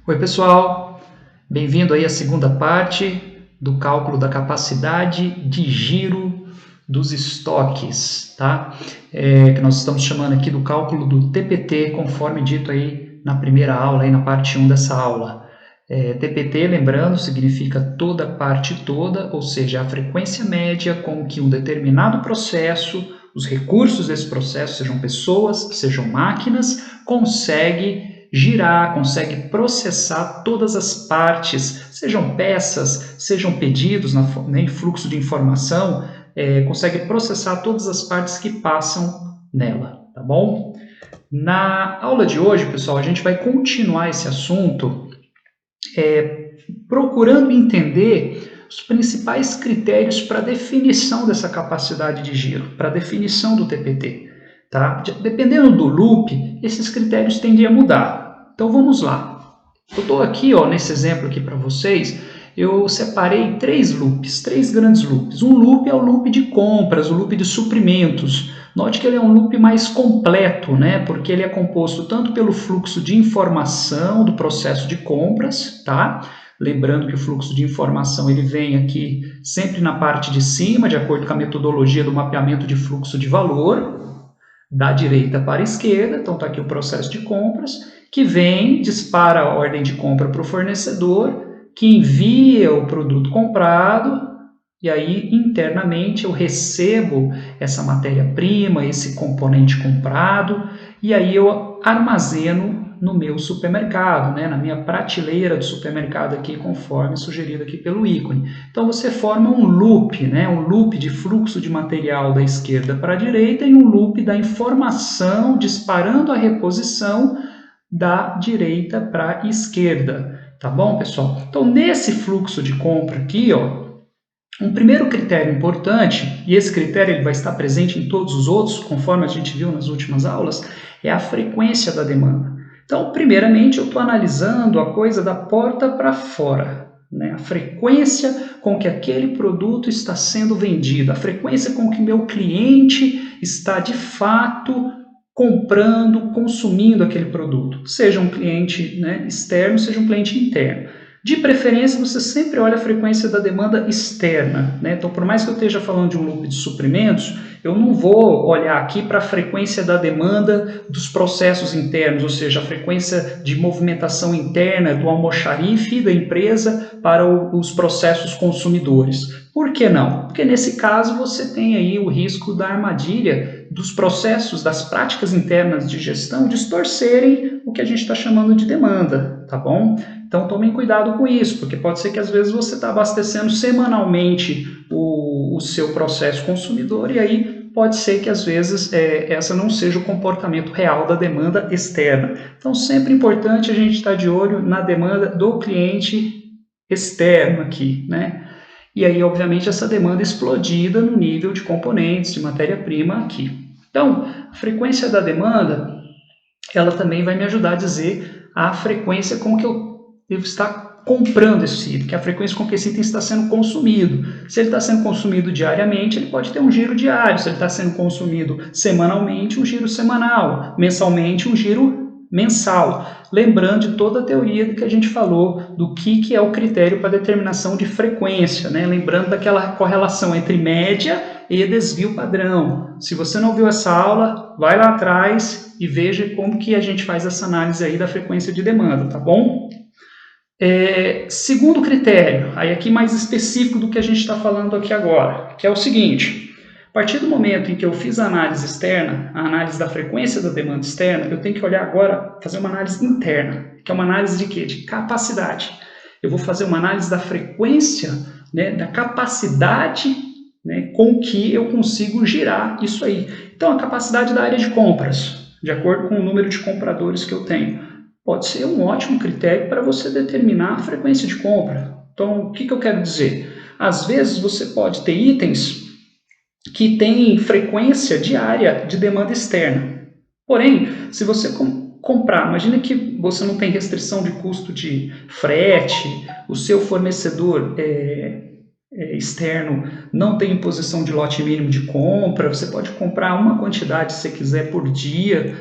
Oi, pessoal, bem-vindo aí à segunda parte do cálculo da capacidade de giro dos estoques, tá? Que nós estamos chamando aqui do cálculo do TPT, conforme dito aí na primeira aula, aí na parte 1 dessa aula. TPT, lembrando, significa toda parte toda, ou seja, a frequência média com que um determinado processo, os recursos desse processo, sejam pessoas, sejam máquinas, consegue girar, consegue processar todas as partes, sejam peças, sejam pedidos em fluxo de informação, consegue processar todas as partes que passam nela, tá bom? Na aula de hoje, pessoal, a gente vai continuar esse assunto procurando entender os principais critérios para definição dessa capacidade de giro, para definição do TPT. Tá? Dependendo do loop, esses critérios tendem a mudar. Então vamos lá. Eu estou aqui, nesse exemplo aqui para vocês, eu separei três grandes loops. Um loop é o loop de compras, o loop de suprimentos. Note que ele é um loop mais completo, né? Porque ele é composto tanto pelo fluxo de informação do processo de compras, tá? Lembrando que o fluxo de informação ele vem aqui sempre na parte de cima, de acordo com a metodologia do mapeamento de fluxo de valor, da direita para a esquerda. Então está aqui o processo de compras, que vem, dispara a ordem de compra para o fornecedor, que envia o produto comprado, e aí internamente eu recebo essa matéria-prima, esse componente comprado, e aí eu armazeno no meu supermercado, né, na minha prateleira do supermercado aqui, conforme sugerido aqui pelo ícone. Então você forma um loop, né, um loop de fluxo de material da esquerda para a direita e um loop da informação disparando a reposição da direita para a esquerda. Tá bom, pessoal? Então nesse fluxo de compra aqui, um primeiro critério importante, e esse critério ele vai estar presente em todos os outros, conforme a gente viu nas últimas aulas, é a frequência da demanda. Então, primeiramente, eu estou analisando a coisa da porta para fora, né? A frequência com que aquele produto está sendo vendido, a frequência com que meu cliente está, de fato, comprando, consumindo aquele produto, seja um cliente, né, externo, seja um cliente interno. De preferência, você sempre olha a frequência da demanda externa, né? Então, por mais que eu esteja falando de um loop de suprimentos, eu não vou olhar aqui para a frequência da demanda dos processos internos, ou seja, a frequência de movimentação interna do almoxarife da empresa para os processos consumidores. Por que não? Porque nesse caso você tem aí o risco da armadilha dos processos, das práticas internas de gestão distorcerem o que a gente está chamando de demanda, tá bom? Então tomem cuidado com isso, porque pode ser que às vezes você está abastecendo semanalmente o seu processo consumidor e aí pode ser que às vezes essa não seja o comportamento real da demanda externa. Então sempre importante a gente estar de olho na demanda do cliente externo aqui, né? E aí obviamente essa demanda explodida no nível de componentes, de matéria-prima aqui. Então a frequência da demanda, ela também vai me ajudar a dizer a frequência com que eu devo estar comprando esse item, que é a frequência com que esse item está sendo consumido. Se ele está sendo consumido diariamente, ele pode ter um giro diário. Se ele está sendo consumido semanalmente, um giro semanal. Mensalmente, um giro mensal. Lembrando de toda a teoria que a gente falou do que é o critério para determinação de frequência, né? Lembrando daquela correlação entre média e desvio padrão. Se você não viu essa aula, vai lá atrás e veja como que a gente faz essa análise aí da frequência de demanda, tá bom? Segundo critério, aí aqui mais específico do que a gente está falando aqui agora, que é o seguinte: a partir do momento em que eu fiz a análise externa, a análise da frequência da demanda externa, eu tenho que olhar agora, fazer uma análise interna, que é uma análise de quê? De capacidade. Eu vou fazer uma análise da frequência, né, da capacidade, né, com que eu consigo girar isso aí. Então, a capacidade da área de compras, de acordo com o número de compradores que eu tenho, pode ser um ótimo critério para você determinar a frequência de compra. Então, o que eu quero dizer? Às vezes você pode ter itens que têm frequência diária de demanda externa. Porém, se você comprar, imagina que você não tem restrição de custo de frete, o seu fornecedor externo não tem imposição de lote mínimo de compra, você pode comprar uma quantidade se você quiser por dia.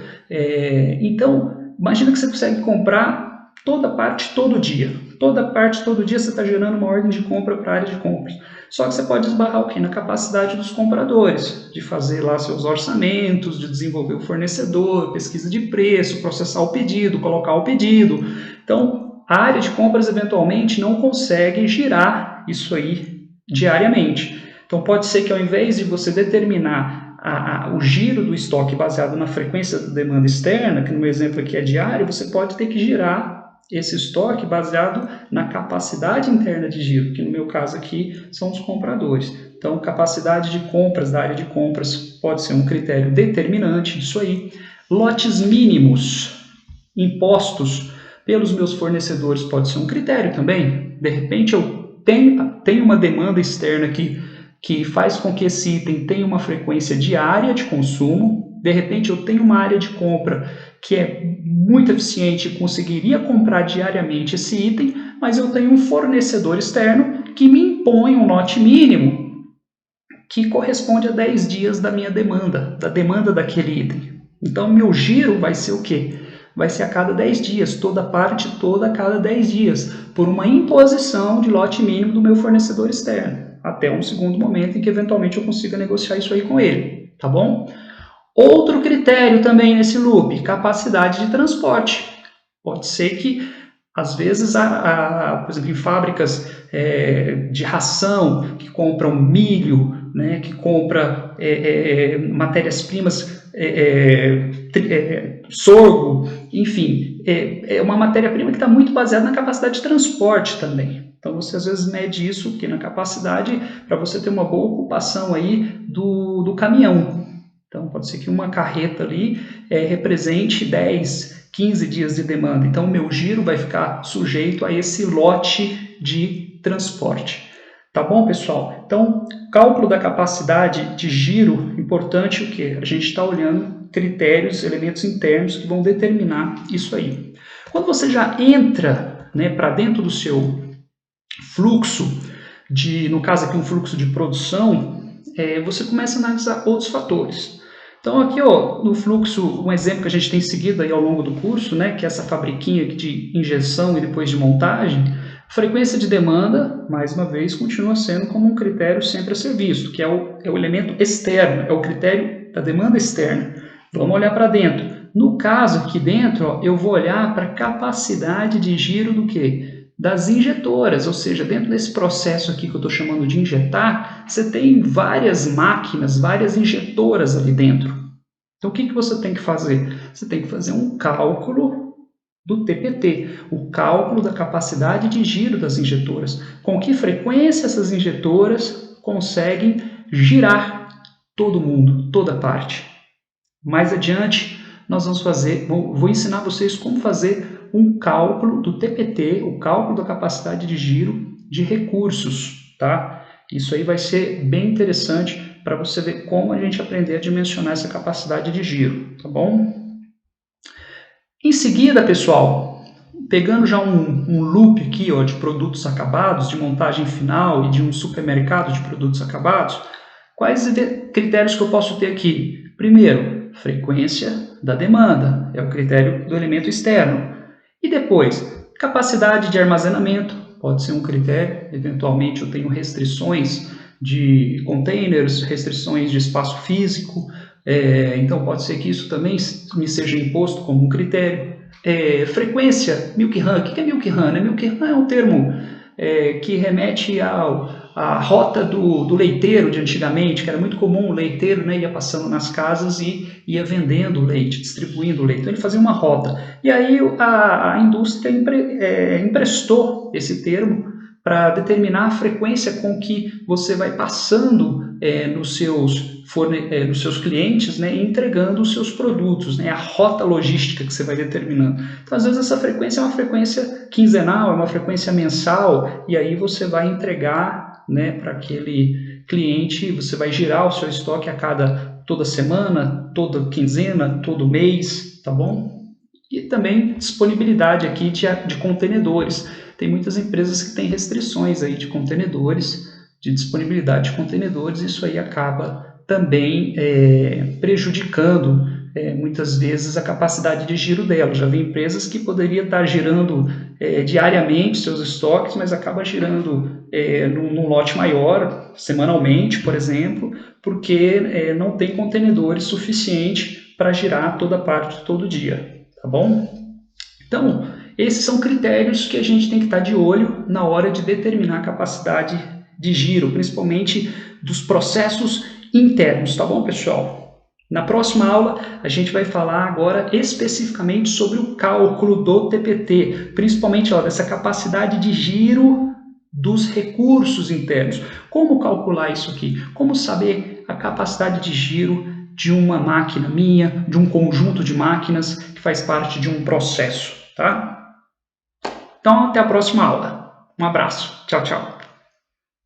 Então, imagina que você consegue comprar Toda parte, todo dia. Toda parte, todo dia você está gerando uma ordem de compra para a área de compras. Só que você pode esbarrar o quê? Na capacidade dos compradores, de fazer lá seus orçamentos, de desenvolver o fornecedor, pesquisa de preço, processar o pedido, colocar o pedido. Então, a área de compras eventualmente não consegue girar isso aí diariamente. Então, pode ser que ao invés de você determinar o giro do estoque baseado na frequência da demanda externa, que no meu exemplo aqui é diário, você pode ter que girar esse estoque baseado na capacidade interna de giro, que no meu caso aqui são os compradores. Então, capacidade de compras da área de compras pode ser um critério determinante disso aí. Lotes mínimos impostos pelos meus fornecedores pode ser um critério também. De repente, eu tenho uma demanda externa aqui que faz com que esse item tenha uma frequência diária de consumo. De repente, eu tenho uma área de compra que é muito eficiente e conseguiria comprar diariamente esse item, mas eu tenho um fornecedor externo que me impõe um lote mínimo que corresponde a 10 dias da minha demanda, da demanda daquele item. Então, meu giro vai ser o quê? Vai ser a cada 10 dias, toda parte, toda a cada 10 dias, por uma imposição de lote mínimo do meu fornecedor externo, até um segundo momento em que eventualmente eu consiga negociar isso aí com ele, tá bom? Outro critério também nesse loop, capacidade de transporte. Pode ser que, às vezes, por exemplo, em fábricas de ração, que compram milho, né, que compra matérias-primas, sorgo, enfim, é uma matéria-prima que está muito baseada na capacidade de transporte também. Então, você às vezes mede isso aqui na capacidade para você ter uma boa ocupação aí do caminhão. Então, pode ser que uma carreta ali represente 10, 15 dias de demanda. Então, o meu giro vai ficar sujeito a esse lote de transporte. Tá bom, pessoal? Então, cálculo da capacidade de giro, importante o quê? A gente está olhando critérios, elementos internos que vão determinar isso aí. Quando você já entra, né, para dentro do seu fluxo, no caso aqui um fluxo de produção, você começa a analisar outros fatores. Então aqui no fluxo, um exemplo que a gente tem seguido aí ao longo do curso, né, que é essa fabriquinha de injeção e depois de montagem, frequência de demanda, mais uma vez, continua sendo como um critério sempre a ser visto, que é o elemento externo, é o critério da demanda externa. Vamos olhar para dentro. No caso aqui dentro, eu vou olhar para a capacidade de giro do quê? Das injetoras, ou seja, dentro desse processo aqui que eu estou chamando de injetar, você tem várias máquinas, várias injetoras ali dentro. Então, o que você tem que fazer? Você tem que fazer um cálculo do TPT, o cálculo da capacidade de giro das injetoras. Com que frequência essas injetoras conseguem girar todo mundo, toda parte. Mais adiante, nós vamos vou ensinar vocês como fazer um cálculo do TPT, o cálculo da capacidade de giro de recursos, tá? Isso aí vai ser bem interessante para você ver como a gente aprender a dimensionar essa capacidade de giro, tá bom? Em seguida, pessoal, pegando já um loop aqui de produtos acabados, de montagem final e de um supermercado de produtos acabados, quais critérios que eu posso ter aqui? Primeiro, frequência da demanda, é o critério do elemento externo. E depois, capacidade de armazenamento, pode ser um critério, eventualmente eu tenho restrições de containers, restrições de espaço físico, então pode ser que isso também me seja imposto como um critério. Frequência, milk run, o que é milk run? Milk run é um termo que remete à rota do leiteiro de antigamente, que era muito comum, o leiteiro, né, ia passando nas casas e ia vendendo leite, distribuindo leite. Então ele fazia uma rota. E aí a indústria emprestou esse termo para determinar a frequência com que você vai passando nos seus clientes, né, entregando os seus produtos, né, a rota logística que você vai determinando. Então, às vezes, essa frequência é uma frequência quinzenal, é uma frequência mensal, e aí você vai entregar, né, para aquele cliente, você vai girar o seu estoque toda semana, toda quinzena, todo mês, tá bom? E também disponibilidade aqui de contenedores. Tem muitas empresas que têm restrições aí de contenedores, de disponibilidade de contenedores, isso aí acaba também prejudicando muitas vezes a capacidade de giro dela. Já vi empresas que poderiam estar girando diariamente seus estoques, mas acaba girando num lote maior, semanalmente, por exemplo, porque não tem contenedores suficiente para girar toda parte todo dia, tá bom? Então, esses são critérios que a gente tem que estar de olho na hora de determinar a capacidade de giro, principalmente dos processos internos, tá bom, pessoal? Na próxima aula, a gente vai falar agora especificamente sobre o cálculo do TPT, principalmente dessa capacidade de giro dos recursos internos. Como calcular isso aqui? Como saber a capacidade de giro de uma máquina minha, de um conjunto de máquinas que faz parte de um processo, tá? Então, até a próxima aula. Um abraço. Tchau, tchau.